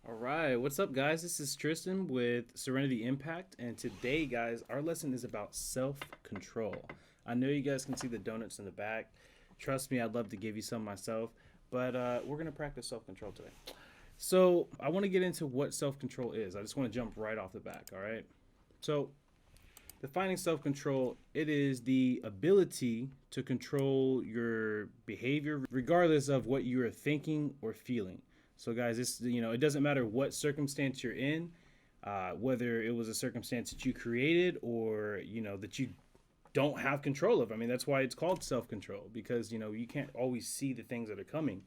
All right, what's up, guys? This is Tristan with Serenity Impact, and today, guys, our lesson is about self control. I know you guys can see the donuts in the back. Trust me, I'd love to give you some myself, but we're going to practice self control today. So, I want to get into what self control is. I just want to jump right off the back, all right? So, defining self control, it is the ability to control your behavior regardless of what you are thinking or feeling. So, guys, it doesn't matter what circumstance you're in, whether it was a circumstance that you created or, that you don't have control of. I mean, that's why it's called self control because, you can't always see the things that are coming.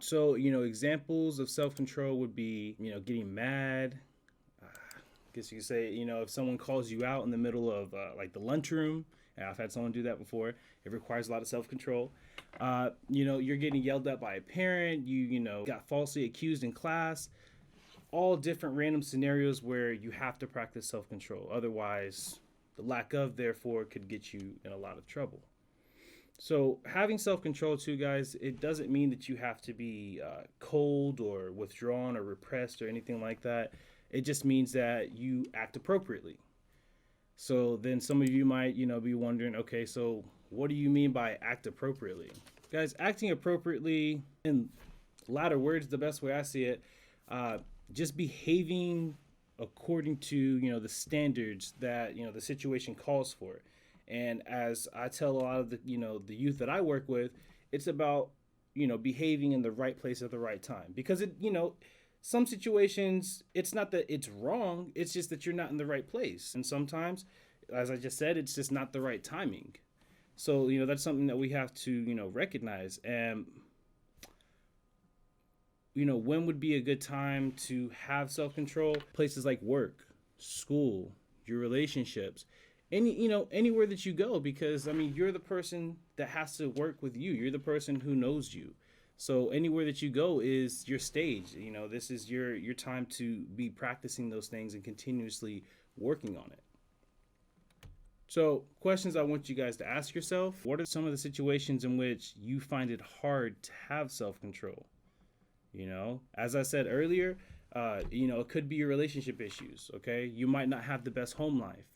So, examples of self control would be, getting mad, guess you could say, if someone calls you out in the middle of like the lunchroom, and I've had someone do that before, it requires a lot of self control. You're getting yelled at by a parent, got falsely accused in class, all different random scenarios where you have to practice self control. Otherwise, the lack of, therefore, could get you in a lot of trouble. So, having self control, too, guys, it doesn't mean that you have to be cold or withdrawn or repressed or anything like that. It just means that you act appropriately. So then some of you might, be wondering, okay, so what do you mean by act appropriately? Guys, acting appropriately, in latter words, the best way I see it, just behaving according to, the standards that, the situation calls for. And as I tell a lot of the youth that I work with, it's about, behaving in the right place at the right time. Because some situations, it's not that it's wrong, it's just that you're not in the right place. And sometimes, as I just said, it's just not the right timing. So, that's something that we have to, recognize. And, when would be a good time to have self control? Places like work, school, your relationships, anywhere that you go, because, I mean, you're the person that has to work with you. You're the person who knows you. So anywhere that you go is your stage. This is your time to be practicing those things and continuously working on it. So, questions I want you guys to ask yourself: what are some of the situations in which you find it hard to have self-control? As I said earlier, it could be your relationship issues, okay? You might not have the best home life.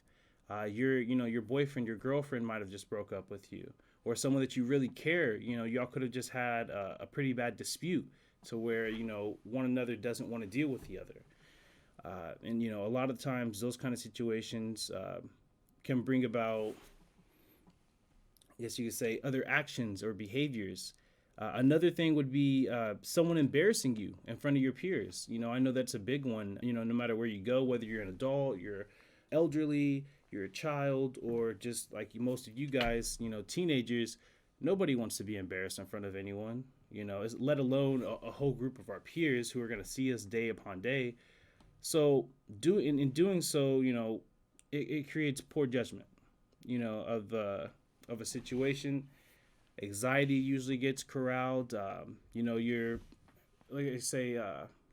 Your boyfriend, your girlfriend might have just broke up with you, or someone that you really care. Y'all could have just had a pretty bad dispute to where one another doesn't want to deal with the other. And a lot of times those kind of situations can bring about, I guess you could say, other actions or behaviors. Another thing would be someone embarrassing you in front of your peers. I know that's a big one. No matter where you go, whether you're an adult, you're elderly, you're a child, or just like most of you guys, teenagers, nobody wants to be embarrassed in front of anyone, let alone a whole group of our peers who are going to see us day upon day. So in doing so, it creates poor judgment, of a situation. Anxiety usually gets corralled. Your, like I say,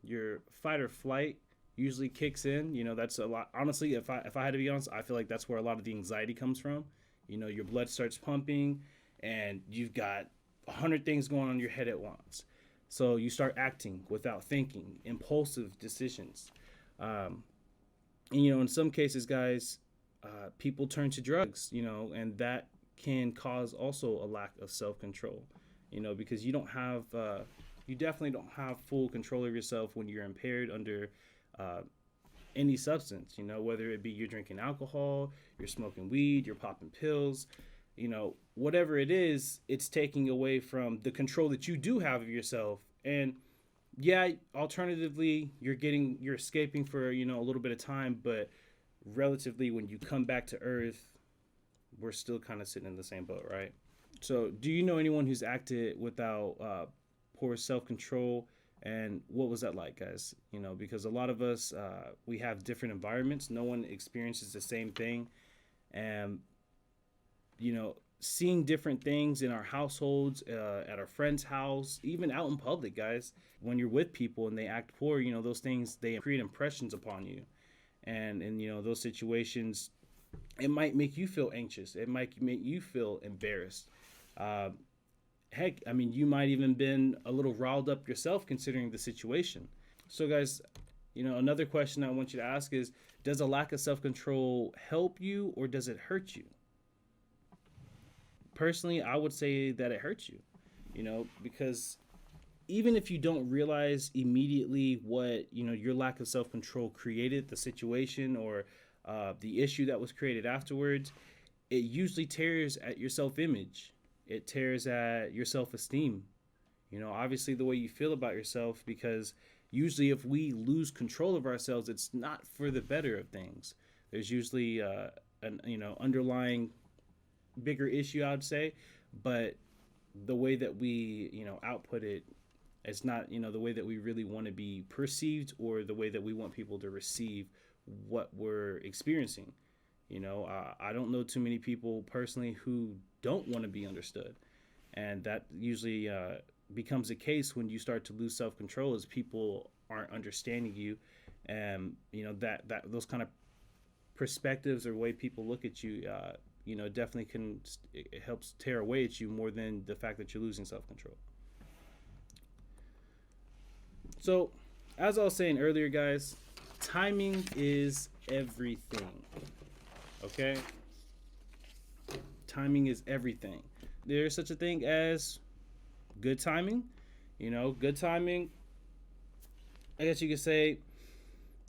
your fight or flight usually kicks in. That's a lot. Honestly, if I had to be honest, I feel like that's where a lot of the anxiety comes from. Your blood starts pumping, and you've got 100 things going on in your head at once. So you start acting without thinking, impulsive decisions. In some cases, guys, people turn to drugs. And that can cause also a lack of self-control. Because you definitely don't have full control of yourself when you're impaired under any substance, whether it be you're drinking alcohol, you're smoking weed, you're popping pills, whatever it is, it's taking away from the control that you do have of yourself. And yeah, alternatively, you're escaping for, a little bit of time, but relatively when you come back to earth, we're still kind of sitting in the same boat, right? So do you know anyone who's acted without poor self-control? And what was that like, guys? Because a lot of us, we have different environments. No one experiences the same thing. And, seeing different things in our households, at our friend's house, even out in public, guys, when you're with people and they act poor, those things, they create impressions upon you. And in, those situations, it might make you feel anxious. It might make you feel embarrassed. Heck, I mean, you might even been a little riled up yourself considering the situation. So, guys, another question I want you to ask is, does a lack of self control help you or does it hurt you? Personally, I would say that it hurts you, because even if you don't realize immediately what, your lack of self control created, the situation or the issue that was created afterwards, it usually tears at your self image. It tears at your self esteem. Obviously the way you feel about yourself, because usually if we lose control of ourselves, it's not for the better of things. There's usually an underlying bigger issue, I'd say, but the way that we output it, it's not the way that we really want to be perceived or the way that we want people to receive what we're experiencing. I don't know too many people personally who don't want to be understood, and that usually becomes a case when you start to lose self-control, as people aren't understanding you, and that those kind of perspectives or way people look at you, definitely it helps tear away at you more than the fact that you're losing self-control. So, as I was saying earlier, guys, timing is everything. Okay? Timing is everything. There's such a thing as good timing. Good timing, I guess you could say,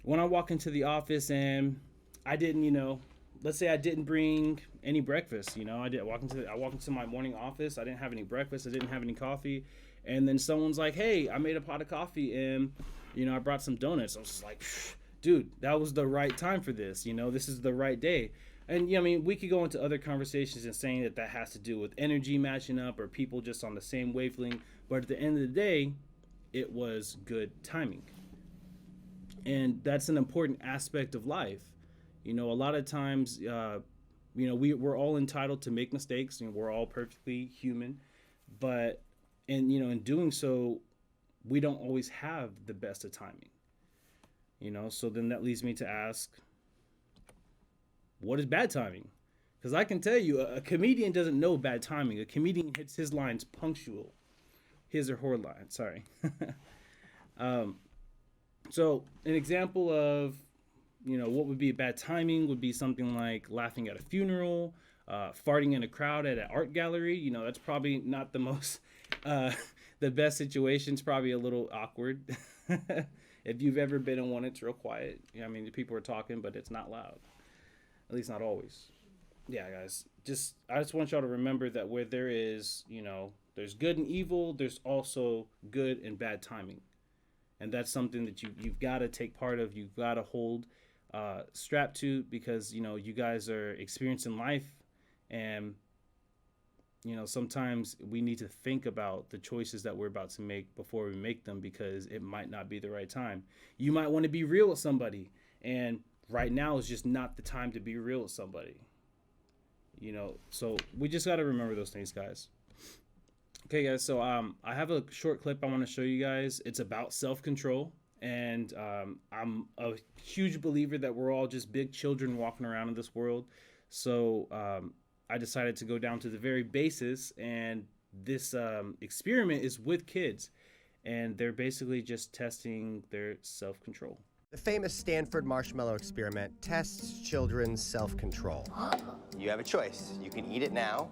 when I walk into the office and I didn't, let's say I didn't bring any breakfast. I walk into my morning office. I didn't have any breakfast. I didn't have any coffee. And then someone's like, hey, I made a pot of coffee and, I brought some donuts. I was just like, dude, that was the right time for this. This is the right day. And we could go into other conversations and saying that has to do with energy matching up or people just on the same wavelength. But at the end of the day, it was good timing. And that's an important aspect of life. A lot of times, we're all entitled to make mistakes. We're all perfectly human. But, in doing so, we don't always have the best of timing. So then that leads me to ask, what is bad timing? Because I can tell you, a comedian doesn't know bad timing. A comedian hits his lines punctual. His or her line, sorry. So an example of, what would be bad timing would be something like laughing at a funeral, farting in a crowd at an art gallery. That's probably not the most, the best situation. It's probably a little awkward. If you've ever been in one, it's real quiet. The people are talking, but it's not loud. At least not always. Yeah, guys. I just want y'all to remember that where there is, there's good and evil, there's also good and bad timing. And that's something that you've got to take part of. You've got to hold strapped to, because, you guys are experiencing life. And, sometimes we need to think about the choices that we're about to make before we make them, because it might not be the right time. You might want to be real with somebody, and right now is just not the time to be real with somebody. So we just got to remember those things, guys. Okay, guys, so I have a short clip I want to show you guys. It's about self-control, and I'm a huge believer that we're all just big children walking around in this world. So I decided to go down to the very basis, and this experiment is with kids, and they're basically just testing their self-control. The famous Stanford marshmallow experiment tests children's self-control. You have a choice. You can eat it now,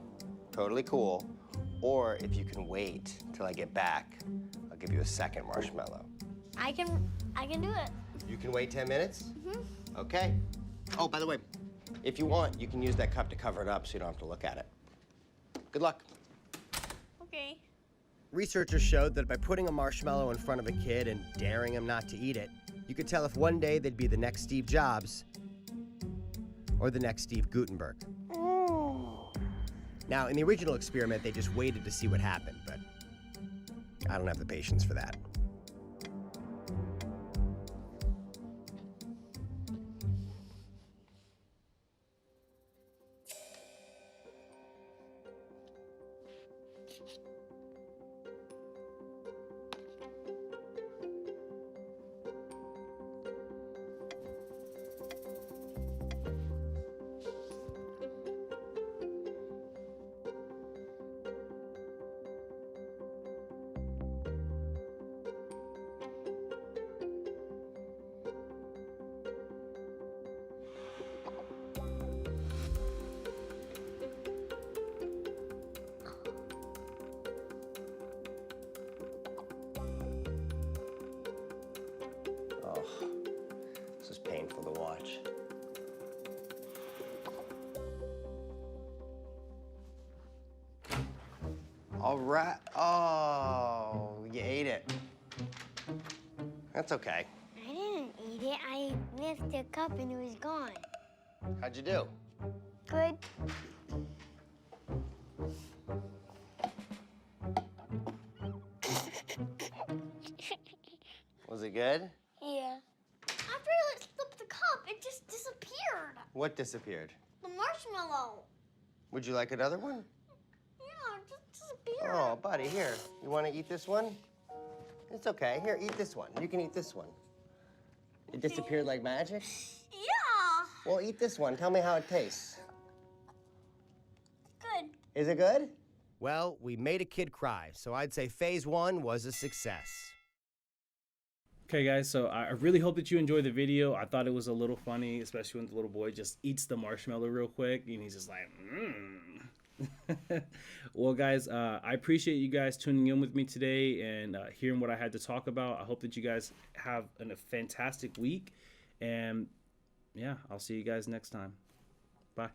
totally cool, or if you can wait till I get back, I'll give you a second marshmallow. I can do it. You can wait 10 minutes? Mm-hmm. Okay. Oh, by the way, if you want, you can use that cup to cover it up so you don't have to look at it. Good luck. Okay. Researchers showed that by putting a marshmallow in front of a kid and daring him not to eat it, you could tell if one day they'd be the next Steve Jobs or the next Steve Gutenberg. Oh. Now, in the original experiment, they just waited to see what happened, but I don't have the patience for that. Watch. All right. Oh, you ate it. That's okay. I didn't eat it. I lifted the cup and it was gone. How'd you do? Good. Was it good? Yeah. After I slipped the cup, it just disappeared. What disappeared? The marshmallow. Would you like another one? Yeah, it just disappeared. Oh, buddy, here. You want to eat this one? It's okay. Here, eat this one. You can eat this one. It disappeared like magic? Yeah. Well, eat this one. Tell me how it tastes. Good. Is it good? Well, we made a kid cry, so I'd say phase 1 was a success. Okay, guys, so I really hope that you enjoyed the video. I thought it was a little funny, especially when the little boy just eats the marshmallow real quick, and he's just like, Well, guys, I appreciate you guys tuning in with me today and hearing what I had to talk about. I hope that you guys have a fantastic week, and yeah, I'll see you guys next time. Bye.